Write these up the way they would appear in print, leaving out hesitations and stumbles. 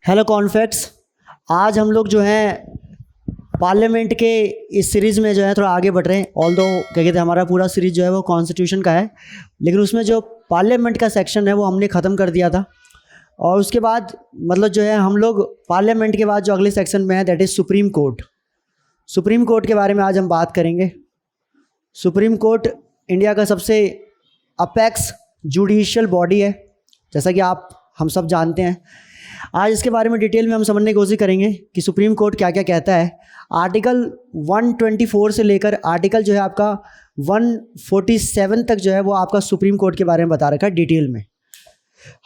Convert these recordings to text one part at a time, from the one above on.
Hello कॉन्फेक्ट्स। आज हम लोग जो हैं पार्लियामेंट के इस सीरीज़ में जो है थोड़ा आगे बढ़ रहे हैं। ऑल्दो क्या कहते हैं, हमारा पूरा सीरीज़ जो है वो कॉन्स्टिट्यूशन का है, लेकिन उसमें जो पार्लियामेंट का सेक्शन है वो हमने ख़त्म कर दिया था। और उसके बाद मतलब जो है हम लोग पार्लियामेंट के बाद जो अगले सेक्शन में है that is supreme court. Supreme court के बारे में आज हम बात करेंगे। सुप्रीम कोर्ट इंडिया का सबसे अपेक्स जुडिशियल बॉडी है, जैसा कि हम सब जानते हैं। आज इसके बारे में डिटेल में हम समझने की कोशिश करेंगे कि सुप्रीम कोर्ट क्या क्या कहता है। आर्टिकल 124 से लेकर आर्टिकल जो है आपका 147 तक जो है वो आपका सुप्रीम कोर्ट के बारे में बता रखा है डिटेल में।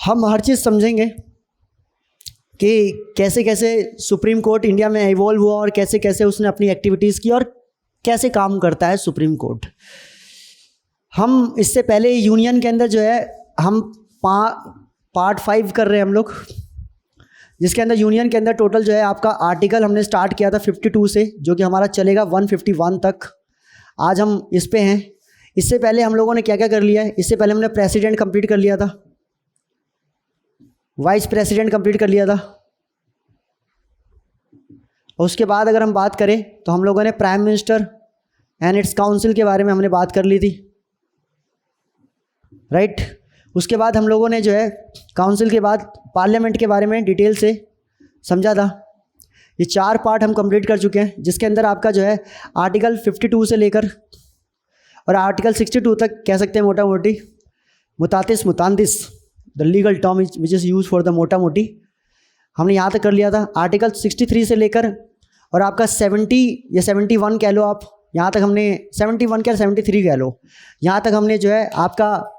हम हर चीज़ समझेंगे कि कैसे कैसे सुप्रीम कोर्ट इंडिया में इवॉल्व हुआ और कैसे कैसे उसने अपनी एक्टिविटीज़ की और कैसे काम करता है सुप्रीम कोर्ट। हम इससे पहले यूनियन के अंदर जो है हम पार्ट 5 कर रहे हैं हम लोग, जिसके अंदर यूनियन के अंदर टोटल जो है आपका आर्टिकल हमने स्टार्ट किया था 52 से, जो कि हमारा चलेगा 151 तक। आज हम इस पे हैं। इससे पहले हम लोगों ने क्या क्या कर लिया है, इससे पहले हमने प्रेसिडेंट कंप्लीट कर लिया था, वाइस प्रेसिडेंट कंप्लीट कर लिया था। और उसके बाद अगर हम बात करें तो हम लोगों ने prime minister and it's council के बारे में हमने बात कर ली थी, राइट। उसके बाद हम लोगों ने जो है काउंसिल के बाद पार्लियामेंट के बारे में डिटेल से समझा था। ये 4 पार्ट हम कंप्लीट कर चुके हैं, जिसके अंदर आपका जो है आर्टिकल 52 से लेकर और आर्टिकल 62 तक कह सकते हैं मोटा मोटी mutatis mutandis the legal term which is use for the मोटा मोटी, हमने यहाँ तक कर लिया था। आर्टिकल 63 से लेकर और आपका 70 या 71 कह लो आप, यहाँ तक हमने 71 क्या 73 कह लो, यहाँ तक हमने जो है आपका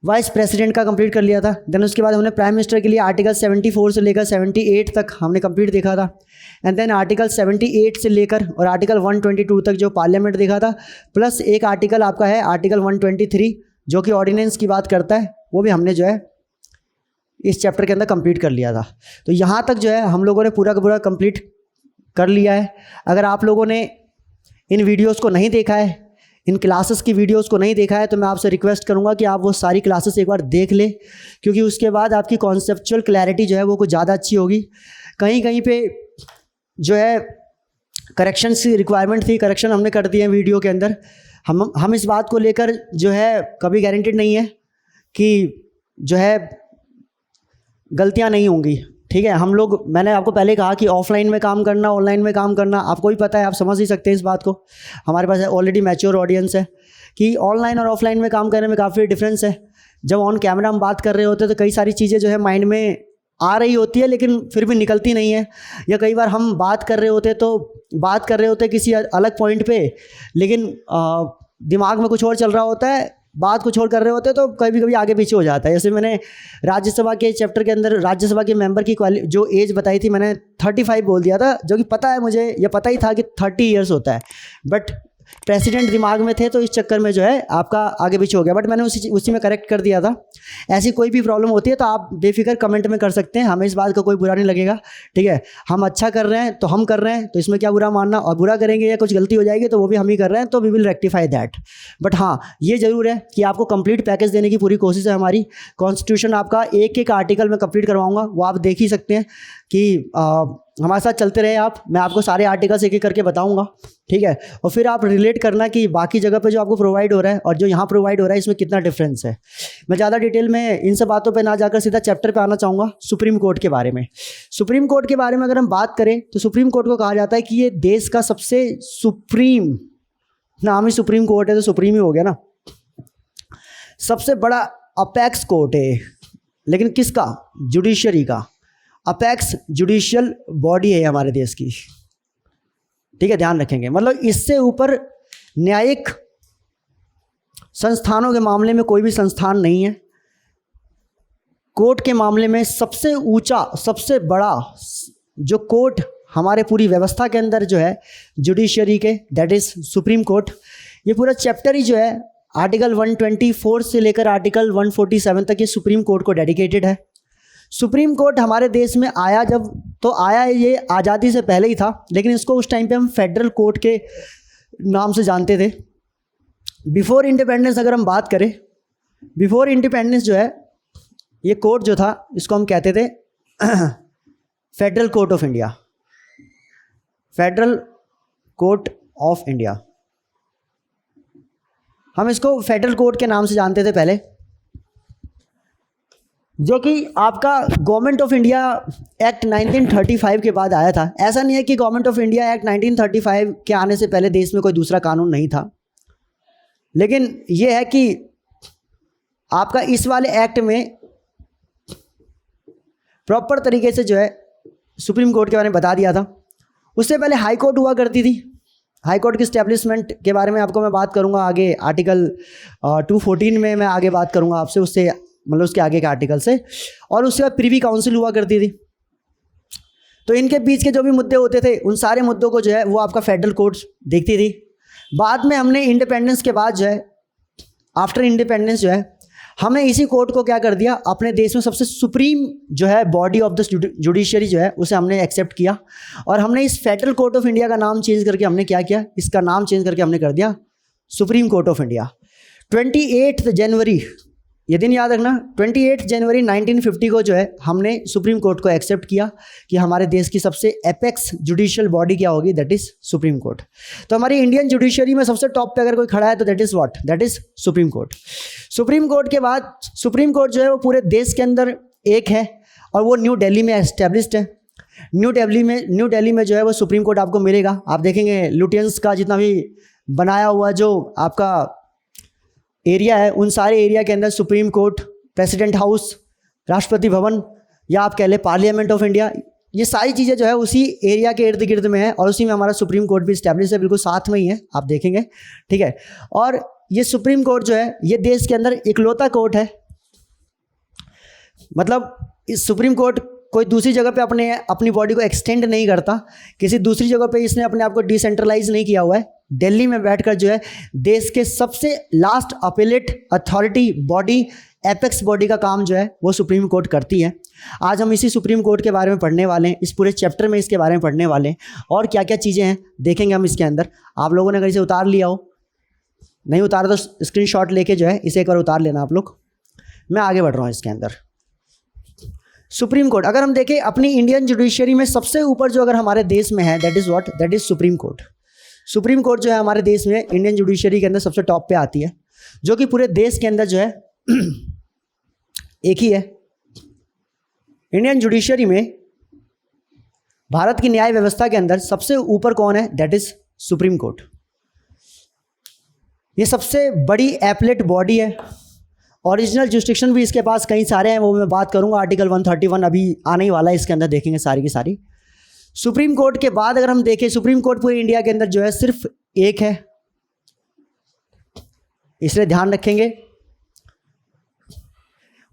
वाइस प्रेसिडेंट का कंप्लीट कर लिया था। देन उसके बाद हमने प्राइम मिनिस्टर के लिए आर्टिकल 74 से लेकर 78 तक हमने कंप्लीट देखा था। एंड देन आर्टिकल 78 से लेकर और आर्टिकल 122 तक जो पार्लियामेंट देखा था, प्लस एक आर्टिकल आपका है आर्टिकल 123 जो कि ऑर्डिनेंस की बात करता है, वो भी हमने जो है इस चैप्टर के अंदर कंप्लीट कर लिया था। तो यहाँ तक जो है हम लोगों ने पूरा का पूरा कंप्लीट कर लिया है। अगर आप लोगों ने इन वीडियोज़ को नहीं देखा है, इन क्लासेस की वीडियोस को नहीं देखा है, तो मैं आपसे रिक्वेस्ट करूंगा कि आप वो सारी क्लासेस एक बार देख ले, क्योंकि उसके बाद आपकी कॉन्सेप्चुअल क्लैरिटी जो है वो कुछ ज़्यादा अच्छी होगी। कहीं कहीं पे जो है करेक्शन की रिक्वायरमेंट थी, करेक्शन हमने कर दिए हैं वीडियो के अंदर। हम इस बात को लेकर जो है कभी गारंटेड नहीं है कि जो है गलतियाँ नहीं होंगी, ठीक है। हम लोग, मैंने आपको पहले कहा कि ऑफलाइन में काम करना, ऑनलाइन में काम करना, आपको भी पता है, आप समझ ही सकते हैं इस बात को। हमारे पास ऑलरेडी मैच्योर ऑडियंस है कि ऑनलाइन और ऑफलाइन में काम करने में काफ़ी डिफरेंस है। जब ऑन कैमरा हम बात कर रहे होते हैं तो कई सारी चीज़ें जो है माइंड में आ रही होती है, लेकिन फिर भी निकलती नहीं है। या कई बार हम बात कर रहे होते किसी अलग पॉइंट पे, लेकिन दिमाग में कुछ और चल रहा होता है, बात कुछ और कर रहे होते हैं, तो कभी कभी आगे पीछे हो जाता है। जैसे मैंने राज्यसभा के चैप्टर के अंदर राज्यसभा के मेंबर की जो एज बताई थी, मैंने 35 बोल दिया था, जो कि पता है मुझे, ये पता ही था कि 30 ईयर्स होता है, बट प्रेसिडेंट दिमाग में थे तो इस चक्कर में जो है आपका आगे पीछे हो गया, बट मैंने उसी में करेक्ट कर दिया था। ऐसी कोई भी प्रॉब्लम होती है तो आप बेफिक्र कमेंट में कर सकते हैं, हमें इस बात का कोई बुरा नहीं लगेगा, ठीक है। हम अच्छा कर रहे हैं तो हम कर रहे हैं, तो इसमें क्या बुरा मानना, और बुरा करेंगे या कुछ गलती हो जाएगी तो वो भी हम ही कर रहे हैं, तो we will rectify that. But हाँ, ये ज़रूर है कि आपको कंप्लीट पैकेज देने की पूरी कोशिश है हमारी। कॉन्स्टिट्यूशन आपका एक एक आर्टिकल में कंप्लीट करवाऊंगा, वो आप देख ही सकते हैं कि हमारे साथ चलते रहे आप। मैं आपको सारे आर्टिकल्स एक एक करके बताऊंगा, ठीक है। और फिर आप रिलेट करना कि बाकी जगह पे जो आपको प्रोवाइड हो रहा है और जो यहाँ प्रोवाइड हो रहा है इसमें कितना डिफरेंस है। मैं ज़्यादा डिटेल में इन सब बातों पे ना जाकर सीधा चैप्टर पे आना चाहूँगा, सुप्रीम कोर्ट के बारे में। सुप्रीम कोर्ट के बारे में अगर हम बात करें तो सुप्रीम कोर्ट को कहा जाता है कि ये देश का सबसे सुप्रीम, नाम ही सुप्रीम कोर्ट है तो सुप्रीम ही हो गया ना, सबसे बड़ा अपेक्स कोर्ट है। लेकिन किसका? जुडिशरी का। अपेक्स जुडिशियल बॉडी है हमारे देश की, ठीक है, ध्यान रखेंगे। मतलब इससे ऊपर न्यायिक संस्थानों के मामले में कोई भी संस्थान नहीं है। कोर्ट के मामले में सबसे ऊंचा, सबसे बड़ा जो कोर्ट हमारे पूरी व्यवस्था के अंदर जो है जुडिशरी के, दैट इज सुप्रीम कोर्ट। ये पूरा चैप्टर ही जो है आर्टिकल 124 से लेकर आर्टिकल 147 तक ये सुप्रीम कोर्ट को डेडिकेटेड है। सुप्रीम कोर्ट हमारे देश में आया जब, तो आया ये आज़ादी से पहले ही था, लेकिन इसको उस टाइम पे हम फेडरल कोर्ट के नाम से जानते थे। बिफोर इंडिपेंडेंस अगर हम बात करें, बिफोर इंडिपेंडेंस जो है ये कोर्ट जो था इसको हम कहते थे federal court of India, federal court of India, हम इसको फेडरल कोर्ट के नाम से जानते थे पहले, जो कि आपका गवर्नमेंट ऑफ इंडिया एक्ट 1935 के बाद आया था। ऐसा नहीं है कि गवर्नमेंट ऑफ इंडिया एक्ट 1935 के आने से पहले देश में कोई दूसरा कानून नहीं था, लेकिन यह है कि आपका इस वाले एक्ट में प्रॉपर तरीके से जो है सुप्रीम कोर्ट के बारे में बता दिया था। उससे पहले हाई कोर्ट हुआ करती थी। हाई कोर्ट की स्टैब्लिशमेंट के बारे में आपको मैं बात करूंगा आगे, आर्टिकल 214 में मैं आगे बात करूंगा आपसे, उससे मतलब उसके आगे के आर्टिकल से। और उसके बाद प्रीवी काउंसिल हुआ करती थी। तो इनके बीच के जो भी मुद्दे होते थे उन सारे मुद्दों को जो है वो आपका फेडरल कोर्ट देखती थी। बाद में हमने इंडिपेंडेंस के बाद जो है, आफ्टर इंडिपेंडेंस जो है, हमने इसी कोर्ट को क्या कर दिया, अपने देश में सबसे सुप्रीम जो है बॉडी ऑफ द जुडिशरी जो है उसे हमने एक्सेप्ट किया। और हमने इस फेडरल कोर्ट ऑफ इंडिया का नाम चेंज करके हमने क्या किया, इसका नाम चेंज करके हमने कर दिया सुप्रीम कोर्ट ऑफ इंडिया। 28 जनवरी, ये दिन याद रखना, 28 जनवरी 1950 को जो है हमने सुप्रीम कोर्ट को एक्सेप्ट किया कि हमारे देश की सबसे एपेक्स जुडिशियल बॉडी क्या होगी, दैट इज सुप्रीम कोर्ट। तो हमारी इंडियन जुडिशरी में सबसे टॉप पे अगर कोई खड़ा है तो that is what, that is supreme court. Supreme court के बाद सुप्रीम कोर्ट जो है वो पूरे देश के अंदर एक है और वो न्यू दिल्ली में एस्टेब्लिश्ड है। न्यू दिल्ली में जो है वो सुप्रीम कोर्ट आपको मिलेगा। आप देखेंगे लुटियंस का जितना भी बनाया हुआ जो आपका एरिया है, उन सारे एरिया के अंदर supreme court, president house, Rashtrapati Bhavan, या आप कह लें पार्लियामेंट ऑफ इंडिया, ये सारी चीज़ें जो है उसी एरिया के इर्द गिर्द में है और उसी में हमारा सुप्रीम कोर्ट भी इस्टेब्लिश है, बिल्कुल साथ में ही है, आप देखेंगे, ठीक है। और ये सुप्रीम कोर्ट जो है ये देश के अंदर इकलौता कोर्ट है। मतलब इस सुप्रीम कोर्ट कोई दूसरी जगह पे अपनी बॉडी को एक्सटेंड नहीं करता, किसी दूसरी जगह पे इसने अपने आप को डिसेंट्रलाइज नहीं किया हुआ है। दिल्ली में बैठकर जो है देश के सबसे last appellate authority body, apex body का काम जो है वो सुप्रीम कोर्ट करती है। आज हम इसी सुप्रीम कोर्ट के बारे में पढ़ने वाले हैं, इस पूरे चैप्टर में इसके बारे में पढ़ने वाले हैं और क्या क्या चीज़ें हैं देखेंगे हम इसके अंदर। आप लोगों ने अगर इसे उतार लिया हो, नहीं उतारा तो स्क्रीनशॉट लेके जो है इसे एक बार उतार लेना आप लोग। मैं आगे बढ़ रहा हूँ इसके अंदर। सुप्रीम कोर्ट अगर हम देखें अपनी इंडियन जुडिशरी में सबसे ऊपर जो अगर हमारे देश में है that is what, that is supreme court. Supreme court जो है हमारे देश में इंडियन जुडिशरी के अंदर सबसे टॉप पे आती है, जो कि पूरे देश के अंदर जो है एक ही है। इंडियन जुडिशरी में भारत की न्याय व्यवस्था के अंदर सबसे ऊपर कौन है, दैट इज सुप्रीम कोर्ट। ये सबसे बड़ी एपलेट बॉडी है। ओरिजिनल जुरिस्डिक्शन भी इसके पास कई सारे हैं, वो मैं बात करूंगा। आर्टिकल 131 अभी आने ही वाला है, इसके अंदर देखेंगे सारी की सारी। सुप्रीम कोर्ट के बाद अगर हम देखें, सुप्रीम कोर्ट पूरे इंडिया के अंदर जो है सिर्फ एक है, इसलिए ध्यान रखेंगे।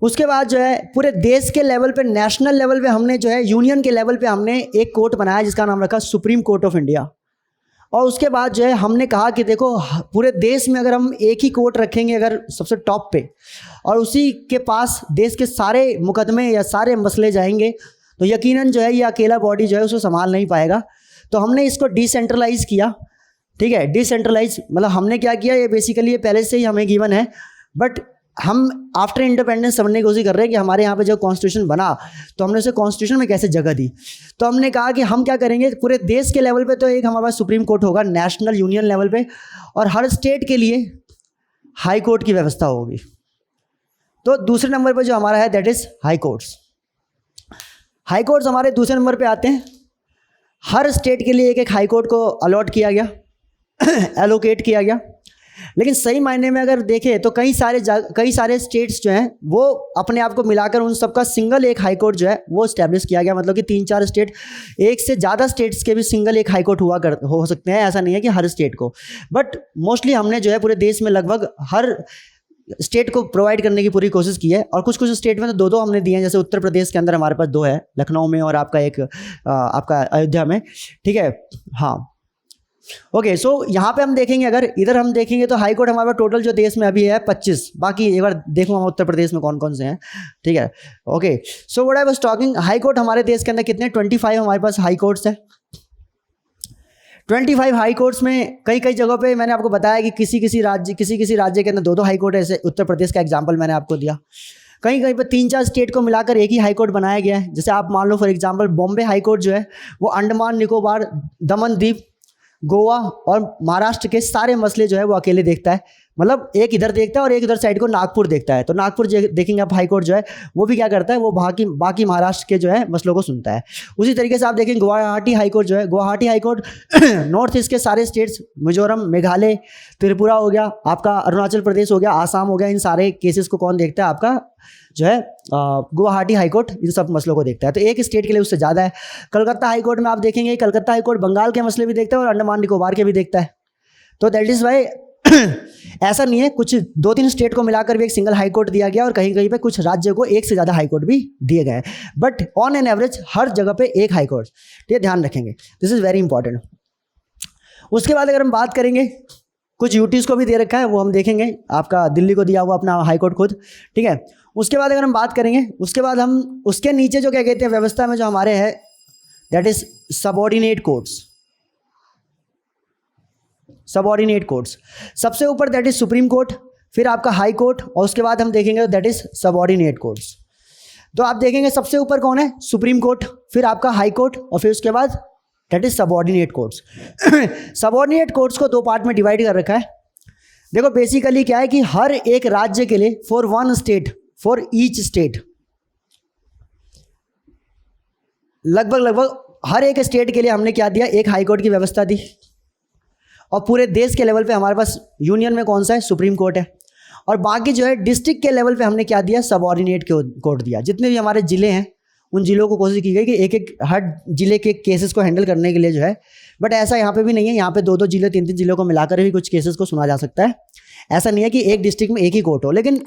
उसके बाद जो है पूरे देश के लेवल पे, नेशनल लेवल पे हमने जो है, यूनियन के लेवल पे हमने एक कोर्ट बनाया जिसका नाम रखा सुप्रीम कोर्ट ऑफ इंडिया। और उसके बाद जो है हमने कहा कि देखो पूरे देश में अगर हम एक ही कोर्ट रखेंगे अगर सबसे टॉप पे, और उसी के पास देश के सारे मुकदमे या सारे मसले जाएंगे, तो यकीनन जो है ये अकेला बॉडी जो है उसको संभाल नहीं पाएगा। तो हमने इसको डिसेंट्रलाइज किया, ठीक है। डिसेंट्रलाइज मतलब हमने क्या किया, ये बेसिकली ये पहले से ही हमें गिवन है, बट हम आफ्टर इंडिपेंडेंस समझने की कोशिश कर रहे हैं कि हमारे यहाँ पे जो कॉन्स्टिट्यूशन बना तो हमने उसे कॉन्स्टिट्यूशन में कैसे जगह दी। तो हमने कहा कि हम क्या करेंगे, पूरे देश के लेवल पे तो एक हमारे पास सुप्रीम कोर्ट होगा नेशनल यूनियन लेवल पे, और हर स्टेट के लिए हाई कोर्ट की व्यवस्था होगी। तो दूसरे नंबर पर जो हमारा है that is high courts. High courts हमारे दूसरे नंबर पे आते हैं। हर स्टेट के लिए एक एक हाई कोर्ट को अलॉट किया गया, एलोकेट किया गया। लेकिन सही मायने में अगर देखें तो कई सारे स्टेट्स जो हैं वो अपने आप को मिलाकर उन सबका सिंगल एक हाई कोर्ट जो है वो इस्टेब्लिश किया गया। मतलब कि 3-4 स्टेट, एक से ज़्यादा स्टेट्स के भी सिंगल एक हाई कोर्ट हो सकते हैं, ऐसा नहीं है कि हर स्टेट को, बट मोस्टली हमने जो है पूरे देश में लगभग हर स्टेट को प्रोवाइड करने की पूरी कोशिश की है। और कुछ कुछ स्टेट में तो 2-2 हमने दिए हैं, जैसे उत्तर प्रदेश के अंदर हमारे पास 2 है, लखनऊ में और आपका एक आपका अयोध्या में, ठीक है। हाँ, ओके। सो यहाँ पे हम देखेंगे, अगर इधर हम देखेंगे तो हाई कोर्ट हमारे पास टोटल जो देश में अभी है 25। बाकी एक बार देखूंगा उत्तर प्रदेश में कौन कौन से हैं, ठीक है। Okay, so what I was talking, high court हमारे देश के अंदर कितने, 25 हमारे पास हाई कोर्ट्स है। 25 हाई कोर्ट्स में कई जगहों पे मैंने आपको बताया कि किसी किसी राज्य के अंदर 2-2 हाई कोर्ट है। जैसे उत्तर प्रदेश का एग्जाम्पल मैंने आपको दिया। कहीं कहीं पर 3-4 स्टेट को मिलाकर एक ही हाई कोर्ट बनाया गया है। जैसे आप मान लो for example Bombay high court जो है वो अंडमान निकोबार, दमन द्वीप, गोवा और महाराष्ट्र के सारे मसले जो है वो अकेले देखता है। मतलब एक इधर देखता है और एक इधर साइड को नागपुर देखता है। तो नागपुर देखेंगे आप हाई कोर्ट जो है वो भी क्या करता है, वो बाकी महाराष्ट्र के जो है मसलों को सुनता है। उसी तरीके से आप देखेंगे गुवाहाटी हाई कोर्ट जो है, Guwahati high court north east के सारे स्टेट्स, मिजोरम, मेघालय, त्रिपुरा हो गया, आपका अरुणाचल प्रदेश हो गया, आसाम हो गया, इन सारे केसेस को कौन देखता है, आपका जो है गुवाहाटी हाई कोर्ट इन सब मसलों को देखता है। तो एक स्टेट के लिए उससे ज़्यादा है। कलकत्ता हाई कोर्ट में आप देखेंगे कलकत्ता हाई कोर्ट बंगाल के मसले भी देखता है और अंडमान निकोबार के भी देखता है। तो दैट इज़ वाई ऐसा नहीं है, कुछ 2-3 स्टेट को मिलाकर भी एक सिंगल हाई कोर्ट दिया गया और कहीं कहीं पे कुछ राज्य को एक से ज़्यादा हाई कोर्ट भी दिए गए हैं, बट ऑन एन एवरेज हर जगह पे एक हाई कोर्ट। ये ध्यान रखेंगे, दिस इज़ वेरी इंपॉर्टेंट। उसके बाद अगर हम बात करेंगे, कुछ यूटीज़ को भी दे रखा है, वो हम देखेंगे। आपका दिल्ली को दिया हुआ अपना हाई कोर्ट खुद, ठीक है। उसके बाद अगर हम बात करेंगे, उसके बाद हम उसके नीचे जो क्या कहते हैं व्यवस्था में जो हमारे है, that is subordinate courts. Subordinate courts सबसे ऊपर दैट इज सुप्रीम कोर्ट, फिर आपका हाई कोर्ट, और उसके बाद हम देखेंगे दैट इज सबऑर्डिनेट कोर्ट्स। तो आप देखेंगे सबसे ऊपर कौन है, सुप्रीम कोर्ट, फिर आपका हाई कोर्ट, और फिर उसके बाद that is subordinate courts. Subordinate courts को 2 पार्ट में डिवाइड कर रखा है। देखो बेसिकली क्या है कि हर एक राज्य के लिए, for one state, for each state, लगभग हर एक स्टेट के लिए हमने क्या दिया, एक हाई कोर्ट की व्यवस्था दी। और पूरे देश के लेवल पे हमारे पास यूनियन में कौन सा है, सुप्रीम कोर्ट है। और बाकी जो है डिस्ट्रिक्ट के लेवल पे हमने क्या दिया, सबऑर्डिनेट कोर्ट दिया। जितने भी हमारे ज़िले हैं उन ज़िलों को कोशिश की गई कि एक एक हर ज़िले के केसेस को हैंडल करने के लिए जो है, बट ऐसा यहाँ पे भी नहीं है। यहाँ पे 2-2 ज़िले, 3-3 ज़िलों को मिलाकर भी कुछ केसेस को सुना जा सकता है। ऐसा नहीं है कि एक डिस्ट्रिक्ट में एक ही कोर्ट हो, लेकिन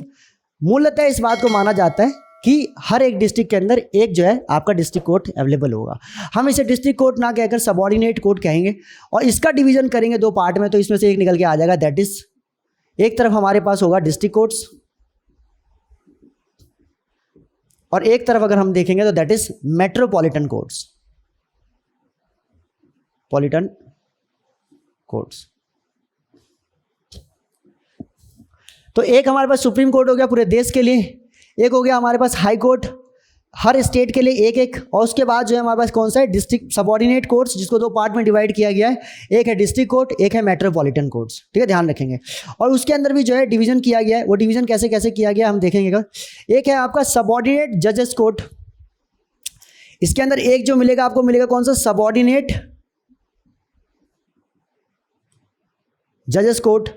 मूलतः इस बात को माना जाता है कि हर एक डिस्ट्रिक्ट के अंदर एक जो है आपका डिस्ट्रिक्ट कोर्ट अवेलेबल होगा। हम इसे डिस्ट्रिक्ट कोर्ट ना कहकर सबऑर्डिनेट कोर्ट कहेंगे, और इसका डिवीजन करेंगे 2 पार्ट में। तो इसमें से एक निकल के आ जाएगा, दैट इज एक तरफ हमारे पास होगा डिस्ट्रिक्ट कोर्ट्स, और एक तरफ अगर हम देखेंगे तो that is metropolitan courts, पॉलिटन courts. तो एक हमारे पास सुप्रीम कोर्ट हो गया पूरे देश के लिए, एक हो गया हमारे पास हाई कोर्ट हर स्टेट के लिए एक एक, और उसके बाद जो है हमारे पास कौन सा है, डिस्ट्रिक्ट सबऑर्डिनेट कोर्ट्स, जिसको 2 पार्ट में डिवाइड किया गया है। एक है डिस्ट्रिक्ट कोर्ट, एक है मेट्रोपॉलिटन कोर्ट्स, ठीक है, ध्यान रखेंगे। और उसके अंदर भी जो है डिवीजन किया गया है। वो डिवीजन कैसे कैसे किया गया हम देखेंगे। एक है आपका सबऑर्डिनेट जजेस कोर्ट, इसके अंदर एक जो मिलेगा आपको, मिलेगा कौन सा, सबऑर्डिनेट जजेस कोर्ट।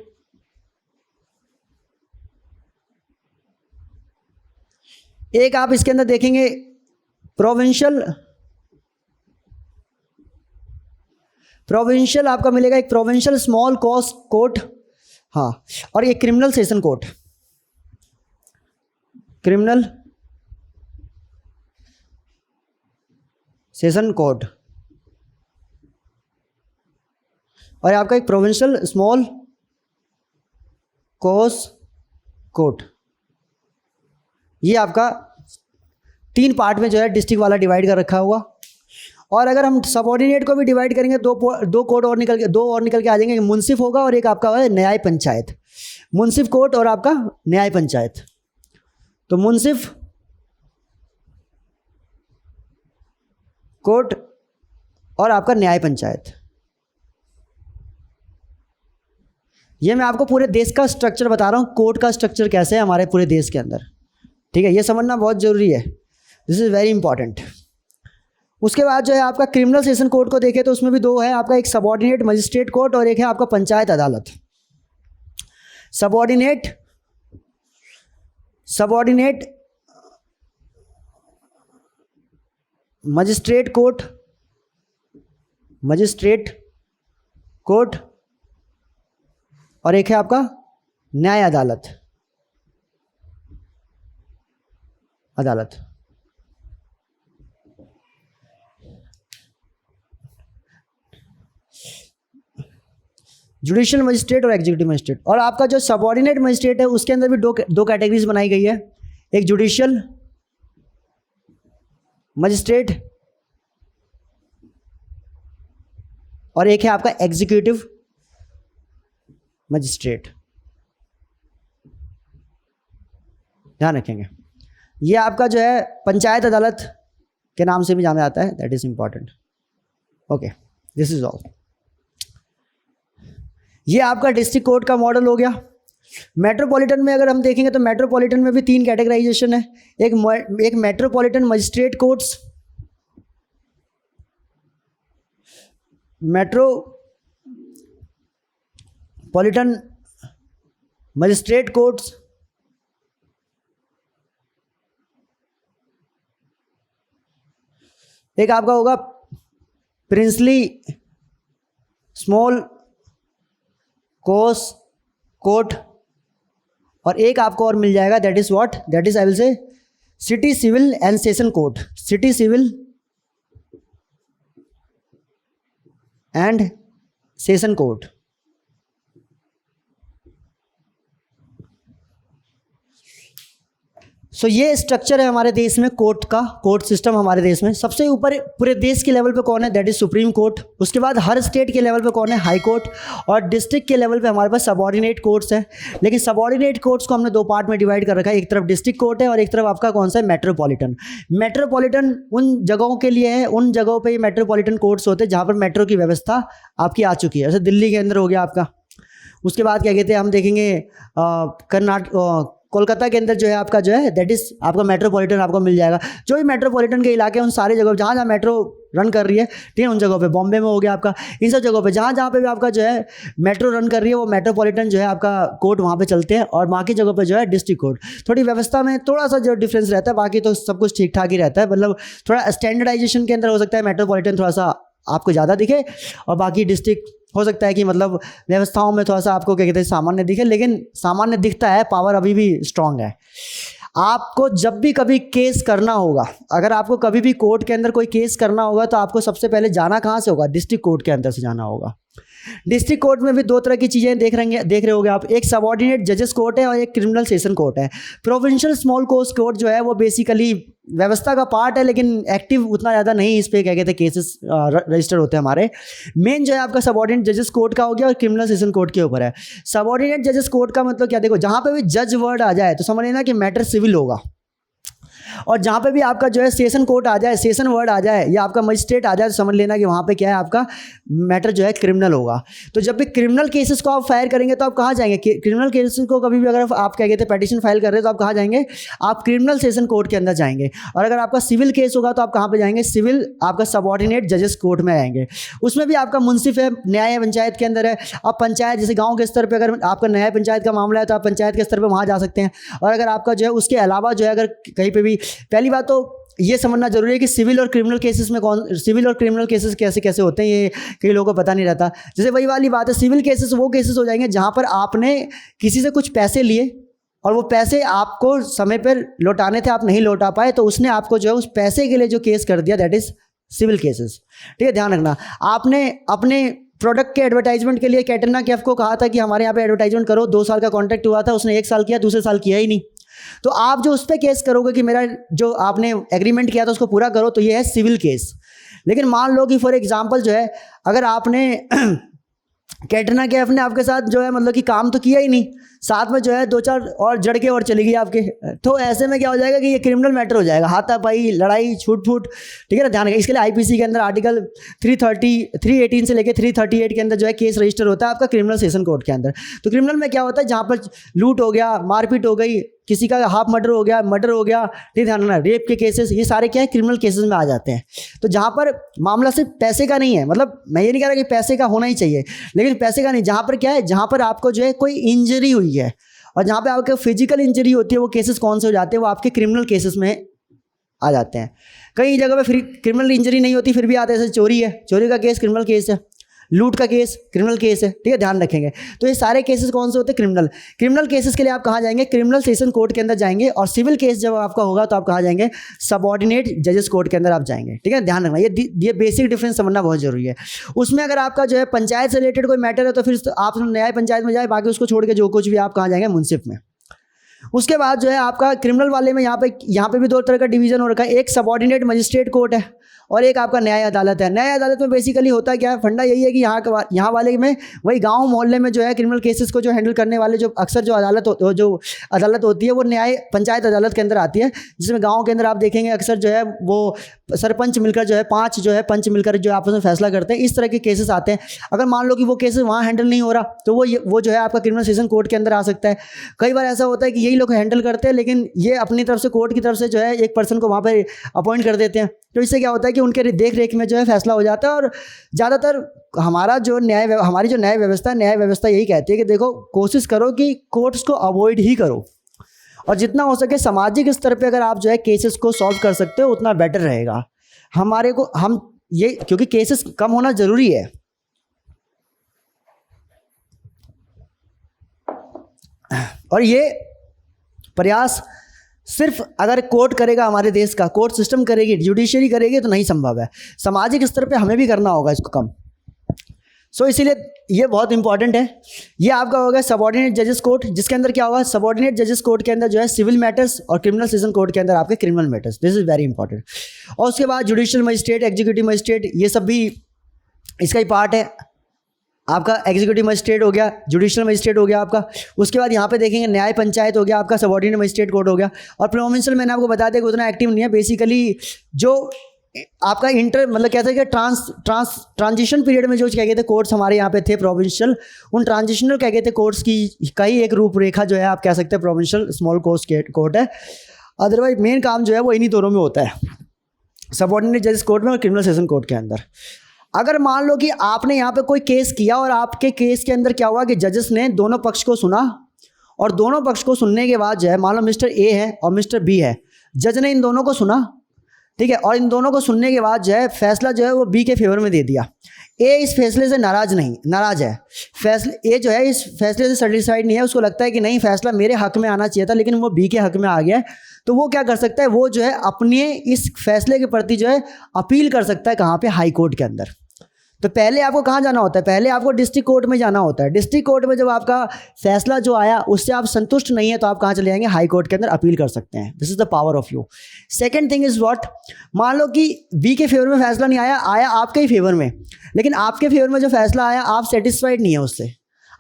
एक आप इसके अंदर देखेंगे प्रोविंशियल आपका मिलेगा एक प्रोविंशियल स्मॉल कॉज कोर्ट, हाँ, और एक criminal session court, criminal session court, और आपका एक प्रोविंशियल स्मॉल कॉज कोर्ट। ये आपका 3 पार्ट में जो है डिस्ट्रिक्ट वाला डिवाइड कर रखा हुआ। और अगर हम सबऑर्डिनेट को भी डिवाइड करेंगे, दो कोर्ट और निकल के आ जाएंगे। मुंसिफ होगा और एक आपका है न्याय पंचायत, मुंसिफ कोर्ट और आपका न्याय पंचायत। तो मुंसिफ कोर्ट और आपका न्याय पंचायत, ये मैं आपको पूरे देश का स्ट्रक्चर बता रहा हूँ, कोर्ट का स्ट्रक्चर कैसे है हमारे पूरे देश के अंदर, ठीक है। ये समझना बहुत जरूरी है, दिस इज वेरी इंपॉर्टेंट। उसके बाद जो है आपका क्रिमिनल सेशन कोर्ट को देखें तो उसमें भी 2 है आपका, एक सबऑर्डिनेट मजिस्ट्रेट कोर्ट और एक है आपका पंचायत अदालत। सबऑर्डिनेट मजिस्ट्रेट कोर्ट और एक है आपका न्याय अदालत। जुडिशियल मजिस्ट्रेट और एग्जीक्यूटिव मजिस्ट्रेट। और आपका जो सबऑर्डिनेट मजिस्ट्रेट है उसके अंदर भी दो कैटेगरीज बनाई गई है, एक जुडिशियल मजिस्ट्रेट और एक है आपका एग्जीक्यूटिव मजिस्ट्रेट, ध्यान रखेंगे। ये आपका जो है पंचायत अदालत के नाम से भी जाना जाता है, that is important. Okay, this is all. ये आपका डिस्ट्रिक्ट कोर्ट का मॉडल हो गया। मेट्रोपॉलिटन में अगर हम देखेंगे तो मेट्रोपॉलिटन में भी 3 कैटेगराइजेशन है। एक metropolitan magistrate courts, metropolitan magistrate courts, एक आपका होगा प्रिंसली स्मॉल कोर्स कोर्ट, और एक आपको और मिल जाएगा, that is what, that is I will say city civil and session court, city civil and session court. So ये स्ट्रक्चर है हमारे देश में कोर्ट का, कोर्ट सिस्टम हमारे देश में। सबसे ऊपर पूरे देश के लेवल पे कौन है, दैट इज सुप्रीम कोर्ट। उसके बाद हर स्टेट के लेवल पे कौन है, हाई कोर्ट। और डिस्ट्रिक्ट के लेवल पे हमारे पास सबऑर्डिनेट कोर्ट्स हैं। लेकिन सबऑर्डिनेट कोर्ट्स को हमने 2 पार्ट में डिवाइड कर रखा है, एक तरफ डिस्ट्रिक्ट कोर्ट है और एक तरफ आपका कौन सा है, मेट्रोपॉलिटन। मेट्रोपॉलिटन उन जगहों के लिए है, उन जगहों पर मेट्रोपॉलिटन कोर्ट्स होते हैं जहाँ पर मेट्रो की व्यवस्था आपकी आ चुकी है। जैसे दिल्ली के अंदर हो गया आपका। उसके बाद क्या कहते हैं, हम देखेंगे कर्नाटक, कोलकाता के अंदर जो है आपका जो है दैट इज आपका मेट्रोपॉलिटन आपको मिल जाएगा। जो भी मेट्रोपॉलिटन के इलाके हैं उन सारे जगहों जहाँ जहाँ मेट्रो रन कर रही है, ठीक है, उन जगहों पे, बॉम्बे में हो गया आपका, इन सब जगहों पे जहाँ जहाँ पे भी आपका जो है मेट्रो रन कर रही है वो मेट्रोपॉलिटन जो है आपका कोर्ट वहाँ पे चलते हैं। और बाकी जगहों पे जो है डिस्ट्रिक्ट कोर्ट। थोड़ी व्यवस्था में थोड़ा सा जो डिफरेंस रहता है, बाकी तो सब कुछ ठीक ठाक ही रहता है। मतलब थोड़ा स्टैंडर्डाइजेशन के अंदर हो सकता है मेट्रोपॉलिटन थोड़ा सा आपको ज़्यादा दिखे, और बाकी डिस्ट्रिक्ट हो सकता है कि मतलब व्यवस्थाओं में थोड़ा सा आपको क्या कहते हैं सामान्य दिखे, लेकिन सामान्य दिखता है, पावर अभी भी स्ट्रांग है। आपको जब भी कभी केस करना होगा, अगर आपको कभी भी कोर्ट के अंदर कोई केस करना होगा तो आपको सबसे पहले जाना कहाँ से होगा, डिस्ट्रिक्ट कोर्ट के अंदर से जाना होगा। डिस्ट्रिक्ट कोर्ट में भी 2 तरह की चीज़ें देख रहे होगे आप, एक सबऑर्डिनेट जजेस कोर्ट है और एक क्रिमिनल सेशन कोर्ट है। प्रोविंशियल स्मॉल कोर्ट जो है वो बेसिकली व्यवस्था का पार्ट है, लेकिन एक्टिव उतना ज़्यादा नहीं इस पर क्या कहते हैं केसेस रजिस्टर होते हैं हमारे। मेन जो है आपका सबऑर्डिनेट जजेस कोर्ट का हो गया और क्रिमिनल सेशन कोर्ट के ऊपर है। सबऑर्डिनेट जजेस कोर्ट का मतलब क्या, देखो जहाँ पे भी जज वर्ड आ जाए तो समझ लेना कि मैटर सिविल होगा, और जहाँ पे भी आपका जो है सेशन कोर्ट आ जाए, सेशन वर्ड आ जाए, या आपका मजिस्ट्रेट आ जाए तो समझ लेना कि वहाँ पे क्या है, आपका मैटर जो है क्रिमिनल होगा। तो जब भी क्रिमिनल केसेस को आप फाइल करेंगे तो आप कहाँ जाएंगे, क्रिमिनल केसेस को कभी भी अगर आप क्या कहते हैं पिटीशन फाइल कर रहे हैं तो आप कहाँ जाएंगे, आप क्रिमिनल सेशन कोर्ट के अंदर जाएंगे। और अगर आपका सिविल केस होगा तो आप कहाँ पर जाएंगे, सिविल आपका सबऑर्डिनेट जजेस कोर्ट में आएंगे। उसमें भी आपका मुंसिफ है, न्याय पंचायत के अंदर है। अब पंचायत जैसे गाँव के स्तर पर अगर आपका न्याय पंचायत का मामला है तो आप पंचायत के स्तर पर वहाँ जा सकते हैं। और अगर आपका जो है उसके अलावा जो है अगर कहीं पर भी, पहली बात तो ये समझना जरूरी है कि सिविल और क्रिमिनल केसेस में सिविल और क्रिमिनल केसेस कैसे कैसे होते हैं, ये कई लोगों को पता नहीं रहता। जैसे वही वाली बात है, सिविल केसेस वो केसेस हो जाएंगे जहां पर आपने किसी से कुछ पैसे लिए और वो पैसे आपको समय पर लौटाने थे, आप नहीं लौटा पाए, तो उसने आपको जो है उस पैसे के लिए जो केस कर दिया, दैट इज सिविल केसेस। ठीक है, ध्यान रखना। आपने अपने प्रोडक्ट के एडवर्टाइजमेंट के लिए कैटरीना कैफ को कहा था कि हमारे यहाँ पे एडवर्टाइजमेंट करो, 2 साल का कॉन्ट्रैक्ट हुआ था, उसने 1 साल किया, दूसरे साल किया ही नहीं। तो आप जो उस पर केस करोगे कि मेरा जो आपने एग्रीमेंट किया था उसको पूरा करो, तो ये है सिविल केस। लेकिन मान लो कि फॉर एग्जांपल जो है अगर आपने कैटरीना कैफ ने आपके साथ जो है मतलब कि काम तो किया ही नहीं, साथ में जो है 2-4 और जड़ के और चली गई आपके, तो ऐसे में क्या हो जाएगा कि ये क्रिमिनल मैटर हो जाएगा, हाथापाई, लड़ाई, छूट फूट। ठीक है ना, ध्यान रखिए। इसके लिए आईपीसी के अंदर आर्टिकल 318 से लेकर 338 के अंदर जो है केस रजिस्टर होता है आपका क्रिमिनल सेशन कोर्ट के अंदर। तो क्रिमिनल में क्या होता है, जहाँ पर लूट हो गया, मारपीट हो गई, किसी का हाफ मर्डर हो गया, ठीक, ध्यान रखना, रेप के केसेस, ये सारे क्या है क्रिमिनल केसेस में आ जाते हैं। तो जहाँ पर मामला सिर्फ पैसे का नहीं है, मतलब मैं ये नहीं कह रहा कि पैसे का होना ही चाहिए, लेकिन पैसे का नहीं, जहाँ पर क्या है, जहाँ पर आपको जो है कोई इंजरी हुई है और जहाँ पे आपके फिजिकल इंजरी होती है, वो केसेस कौन से हो जाते हैं, वो आपके क्रिमिनल केसेस में आ जाते हैं। कई जगह पे फिर क्रिमिनल इंजरी नहीं होती फिर भी आते हैं, जैसे चोरी है, चोरी का केस क्रिमिनल केस है, लूट का केस क्रिमिनल केस है। ठीक है, ध्यान रखेंगे। तो ये सारे केसेस कौन से होते हैं, क्रिमिनल। क्रिमिनल केसेस के लिए आप कहाँ जाएंगे, क्रिमिनल सेशन कोर्ट के अंदर जाएंगे। और सिविल केस जब आपका होगा तो आप कहाँ जाएंगे, सबऑर्डिनेट जजेस कोर्ट के अंदर आप जाएंगे। ठीक है, ध्यान रखना, ये बेसिक डिफरेंस समझना बहुत जरूरी है। उसमें अगर आपका जो है पंचायत से रिलेटेड कोई मैटर है तो फिर आप न्याय पंचायत में जाए, बाकी उसको छोड़ के जो कुछ भी आप कहाँ जाएंगे, मुंसिफ में। उसके बाद जो है आपका क्रिमिनल वाले में यहाँ पे भी 2 तरह का डिवीजन हो रखा है। एक सबऑर्डिनेट मजिस्ट्रेट कोर्ट है और एक आपका न्याय अदालत है। न्याय अदालत में बेसिकली होता क्या है, फंडा यही है कि यहाँ वाले में वही गांव मोहल्ले में जो है क्रिमिनल केसेस को जो हैंडल करने वाले जो अक्सर जो अदालत होती है वो न्याय पंचायत अदालत के अंदर आती है, जिसमें गाँव के अंदर आप देखेंगे अक्सर जो है वो सरपंच मिलकर जो है 5 जो है पंच मिलकर जो आपस में फैसला करते हैं। इस तरह के केसेस आते हैं। अगर मान लो कि वो केसेस वहाँ हैंडल नहीं हो रहा तो वो जो है आपका क्रिमिनल सेशन कोर्ट के अंदर आ सकता है। कई बार ऐसा होता है कि यही लोग हैंडल करते हैं, लेकिन ये अपनी तरफ से कोर्ट की तरफ से जो है एक पर्सन को वहाँ पर अपॉइंट कर देते हैं। तो इससे क्या होता है कि उनके देख रेख में जो है फैसला हो जाता है। और ज़्यादातर हमारी जो न्याय व्यवस्था यही कहती है कि देखो कोशिश करो कि कोर्ट्स को अवॉइड ही करो, और जितना हो सके सामाजिक स्तर पे अगर आप जो है केसेस को सॉल्व कर सकते हो उतना बेटर रहेगा हमारे को। हम ये क्योंकि केसेस कम होना जरूरी है। और ये प्रयास सिर्फ अगर कोर्ट करेगा, हमारे देश का कोर्ट सिस्टम करेगी, जुडिशरी करेगी तो नहीं संभव है। सामाजिक स्तर पे हमें भी करना होगा इसको कम। इसीलिए ये बहुत इंपॉर्टेंट है। ये आपका होगा सबऑर्डिनेट जजेस कोर्ट, जिसके अंदर क्या होगा, सबऑर्डिनेट जजेस कोर्ट के अंदर जो है सिविल मैटर्स और क्रिमिनल सेशन कोर्ट के अंदर आपके criminal matters. This is very important. और उसके बाद जुडिशियल मजिस्ट्रेट, एग्जीक्यूटिव मजिस्ट्रेट, ये सब भी इसका ही पार्ट है। आपका एग्जीक्यूटिव मजिस्ट्रेट हो गया, जुडिशियल मजिस्ट्रेट हो गया आपका। उसके बाद यहाँ पे देखेंगे न्याय पंचायत हो गया आपका, सबऑर्डिनेट मजिस्ट्रेट कोर्ट हो गया। और प्रोविंशियल मैंने आपको बता दिया कि उतना एक्टिव नहीं है। बेसिकली जो आपका मतलब कहते हैं कि ट्रांजिशन पीरियड में जो क्या कहते हैं कोर्ट्स हमारे यहाँ पे थे प्रोविंशियल, उन ट्रांजिशनल क्या कहते हैं कोर्ट्स की कई एक रूपरेखा जो है आप कह सकते हैं प्रोविंशियल स्मॉल कोर्ट है। अदरवाइज मेन काम जो है वो इन्हीं दोनों में होता है, सबऑर्डिनेट जजेस कोर्ट में और क्रिमिनल सेशन कोर्ट के अंदर। अगर मान लो कि आपने यहाँ पे कोई केस किया और आपके केस के अंदर क्या हुआ कि जजेस ने दोनों पक्ष को सुना, और दोनों पक्ष को सुनने के बाद जो है मान लो मिस्टर ए है और मिस्टर बी है, जज ने इन दोनों को सुना, ठीक है, और इन दोनों को सुनने के बाद जो है फैसला जो है वो बी के फेवर में दे दिया। ए इस फैसले से नाराज है, ए जो है इस फैसले से सेटिस्फाइड नहीं है, उसको लगता है कि नहीं फैसला मेरे हक में आना चाहिए था लेकिन वो बी के हक में आ गया है। तो वो क्या कर सकता है, वो जो है अपने इस फैसले के प्रति जो है अपील कर सकता है। कहाँ पे, हाई कोर्ट के अंदर। तो पहले आपको कहाँ जाना होता है, पहले आपको डिस्ट्रिक्ट कोर्ट में जाना होता है। डिस्ट्रिक्ट कोर्ट में जब आपका फैसला जो आया उससे आप संतुष्ट नहीं है तो आप कहाँ चले जाएंगे, हाई कोर्ट के अंदर अपील कर सकते हैं। This is the power of you. Second thing is what, मान लो कि बी के फेवर में फैसला नहीं आया आपके ही फेवर में, लेकिन आपके फेवर में जो फैसला आया आप सेटिस्फाइड नहीं है उससे,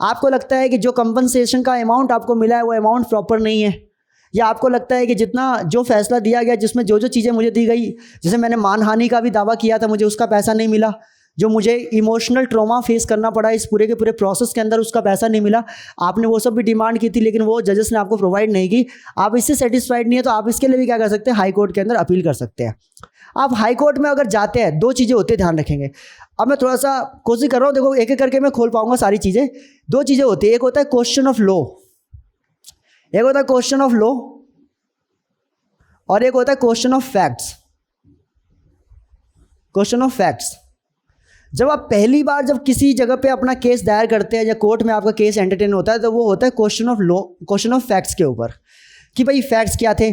आपको लगता है कि जो कंपनसेशन का अमाउंट आपको मिला है वो अमाउंट प्रॉपर नहीं है, या आपको लगता है कि जितना जो फैसला दिया गया जिसमें जो चीज़ें मुझे दी गई, जैसे मैंने मानहानि का भी दावा किया था मुझे उसका पैसा नहीं मिला, जो मुझे इमोशनल ट्रॉमा फेस करना पड़ा इस पूरे के पूरे प्रोसेस के अंदर उसका पैसा नहीं मिला, आपने वो सब भी डिमांड की थी लेकिन वो जजेस ने आपको प्रोवाइड नहीं की, आप इससे सेटिस्फाइड नहीं है तो आप इसके लिए भी क्या कर सकते हैं, हाई कोर्ट के अंदर अपील कर सकते हैं। आप हाई कोर्ट में अगर जाते हैं दो चीज़ें होती है, ध्यान रखेंगे। अब मैं थोड़ा सा कोशिश कर रहा हूँ, देखो एक एक करके मैं खोल पाऊंगा सारी चीज़ें। दो चीज़ें होती है, एक होता है क्वेश्चन ऑफ लॉ, एक होता है क्वेश्चन ऑफ लॉ और एक होता है question of facts. Question of facts, जब आप पहली बार जब किसी जगह पे अपना केस दायर करते हैं या कोर्ट में आपका केस एंटरटेन होता है तो वो होता है question of law, question of facts के ऊपर कि भाई फैक्ट्स क्या थे।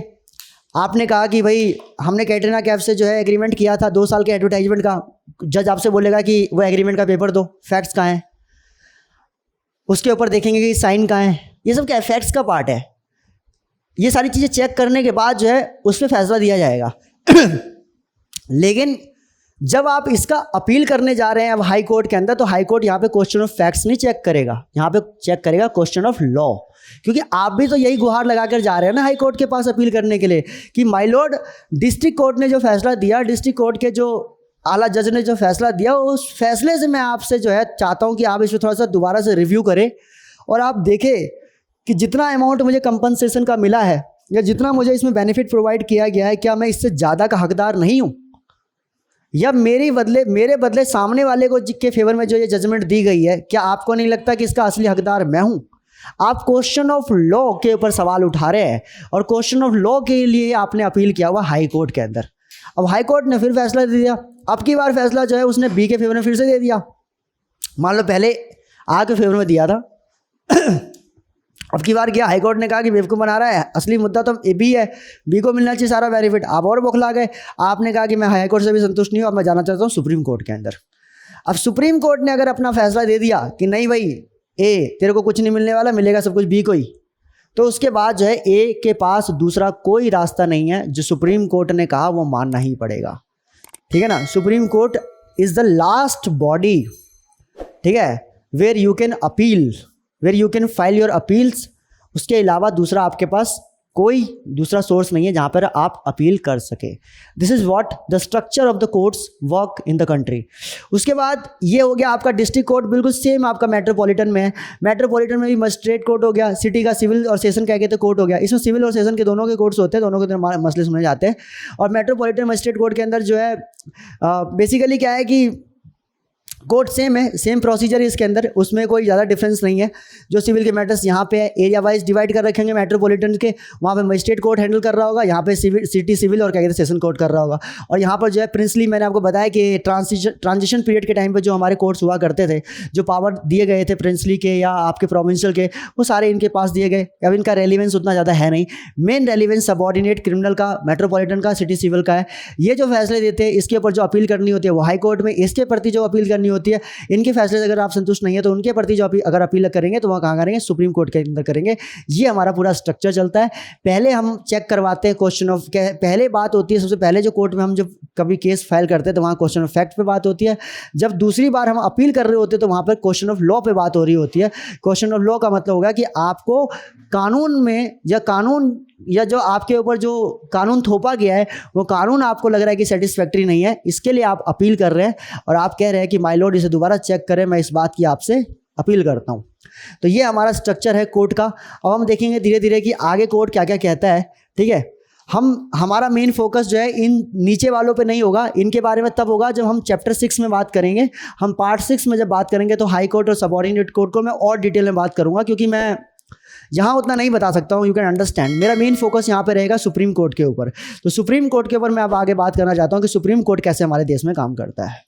आपने कहा कि भाई हमने कैटरीना कैफ से जो है एग्रीमेंट किया था 2 साल के एडवर्टाइजमेंट का, जज आपसे बोलेगा कि वो एग्रीमेंट का पेपर दो, फैक्ट्स कहाँ हैं, उसके ऊपर देखेंगे कि साइन कहाँ है, ये सब क्या है, फैक्ट्स का पार्ट है। ये सारी चीज़ें चेक करने के बाद जो है उस पर फैसला दिया जाएगा। लेकिन जब आप इसका अपील करने जा रहे हैं अब हाई कोर्ट के अंदर, तो हाई कोर्ट यहाँ पे क्वेश्चन ऑफ फैक्ट्स नहीं चेक करेगा, यहाँ पे चेक करेगा क्वेश्चन ऑफ लॉ, क्योंकि आप भी तो यही गुहार लगाकर जा रहे हैं ना हाई कोर्ट के पास अपील करने के लिए कि माय लॉर्ड, डिस्ट्रिक्ट कोर्ट ने जो फैसला दिया, डिस्ट्रिक्ट कोर्ट के जो आला जज ने जो फैसला दिया, उस फैसले से मैं आपसे जो है चाहता हूँ कि आप इसमें थोड़ा सा दोबारा से रिव्यू करें और आप देखें कि जितना अमाउंट मुझे कंपनसेशन का मिला है या जितना मुझे इसमें बेनिफिट प्रोवाइड किया गया है, क्या मैं इससे ज़्यादा का हकदार नहीं हूँ, या मेरे बदले सामने वाले को के फेवर में जो ये जजमेंट दी गई है, क्या आपको नहीं लगता कि इसका असली हकदार मैं हूँ। आप क्वेश्चन ऑफ लॉ के ऊपर सवाल उठा रहे हैं और क्वेश्चन ऑफ लॉ के लिए आपने अपील किया हुआ हाई कोर्ट के अंदर। अब हाई कोर्ट ने फिर फैसला दे दिया, अब की बार फैसला जो है उसने बी के फेवर में फिर से दे दिया। मान लो पहले आ के फेवर में दिया था, अब की बार क्या हाई कोर्ट ने कहा कि बेवकूफ़ बना रहा है, असली मुद्दा तो ए बी है, बी को मिलना चाहिए सारा बेनिफिट। आप और बौखला गए, आपने कहा कि मैं हाई कोर्ट से भी संतुष्ट नहीं हूँ, अब मैं जाना चाहता हूँ सुप्रीम कोर्ट के अंदर। अब सुप्रीम कोर्ट ने अगर अपना फैसला दे दिया कि नहीं भाई ए तेरे को कुछ नहीं मिलने वाला, मिलेगा सब कुछ बी को ही, तो उसके बाद जो है ए के पास दूसरा कोई रास्ता नहीं है, जो सुप्रीम कोर्ट ने कहा वो मानना ही पड़ेगा। ठीक है ना, Supreme Court is the last body, ठीक है, where you can appeal, where you can file your appeals. उसके अलावा दूसरा आपके पास कोई दूसरा सोर्स नहीं है जहाँ पर आप अपील कर सके। This is what the structure of the courts work in the country. उसके बाद ये हो गया आपका डिस्ट्रिक्ट कोर्ट, बिल्कुल सेम आपका मेट्रोपॉलिटन में है। मेट्रोपॉलिटन में भी मजिस्ट्रेट कोर्ट हो गया, सिटी का सिविल और सेशन कह के तो कोर्ट हो गया। इसमें सिविल और सेशन के दोनों के कोर्ट्स होते हैं, दोनों के मसले सुने जाते हैं। और मेट्रोपॉलिटन मजिस्ट्रेट कोर्ट के अंदर जो है बेसिकली क्या है कि कोर्ट सेम है, सेम प्रोसीजर है इसके अंदर, उसमें कोई ज़्यादा डिफरेंस नहीं है। जो सिविल के मैटर्स यहाँ पे एरिया वाइज डिवाइड कर रखेंगे मेट्रोपॉलिटन के, वहाँ पे मजिस्ट्रेट कोर्ट हैंडल कर रहा होगा, यहाँ पे सिटी सिविल और क्या कहते हैं सेशन कोर्ट कर रहा होगा। और यहाँ पर जो है प्रिंसली, मैंने आपको बताया कि ट्रांजिशन पीरियड के टाइम पर जो हमारे कोर्ट्स हुआ करते थे, जो पावर दिए गए थे प्रिंसली के या आपके प्रोविंशियल के, वो सारे इनके पास दिए गए। अब इनका रेलिवेंस उतना ज़्यादा है नहीं। मेन रेलिवेंस सबऑर्डिनेट क्रिमिनल का, मेट्रोपॉलिटन का, सिटी सिविल का है। ये जो फैसले देते हैं इसके ऊपर जो अपील करनी होती है वो हाई कोर्ट में, इसके प्रति जो अपील करनी होती है, इनके फैसले से अगर आप संतुष्ट नहीं है तो उनके प्रति जो अगर अपील करेंगे तो वहाँ कहाँ करेंगे, सुप्रीम कोर्ट के अंदर करेंगे। ये हमारा पूरा स्ट्रक्चर चलता है। पहले हम चेक करवाते हैं क्वेश्चन ऑफ, पहले बात होती है सबसे पहले जो कोर्ट में हम जब कभी केस फाइल करते हैं तो वहाँ क्वेश्चन ऑफ फैक्ट पे बात होती है। जब दूसरी बार हम अपील कर रहे होते हैं तो वहाँ पर क्वेश्चन ऑफ लॉ पे बात हो रही होती है। क्वेश्चन ऑफ लॉ का मतलब होगा कि आपको कानून में या जो आपके ऊपर जो कानून थोपा गया है वो कानून आपको लग रहा है कि सेटिस्फैक्टरी नहीं है, इसके लिए आप अपील कर रहे हैं और आप कह रहे हैं कि माय लॉर्ड इसे दोबारा चेक करें, मैं इस बात की आपसे अपील करता हूं। तो ये हमारा स्ट्रक्चर है कोर्ट का। अब हम देखेंगे धीरे धीरे कि आगे कोर्ट क्या क्या कहता है। ठीक है, हमारा मेन फोकस जो है इन नीचे वालों पे नहीं होगा, इनके बारे में तब होगा जब हम चैप्टर 6 में बात करेंगे। हम पार्ट 6 में जब बात करेंगे तो हाई कोर्ट और सबऑर्डिनेट कोर्ट को मैं और डिटेल में बात करूंगा, क्योंकि मैं यहाँ उतना नहीं बता सकता हूँ। यू कैन अंडरस्टैंड, मेरा मेन फोकस यहाँ पे रहेगा सुप्रीम कोर्ट के ऊपर। तो सुप्रीम कोर्ट के ऊपर मैं अब आगे बात करना चाहता हूँ कि सुप्रीम कोर्ट कैसे हमारे देश में काम करता है।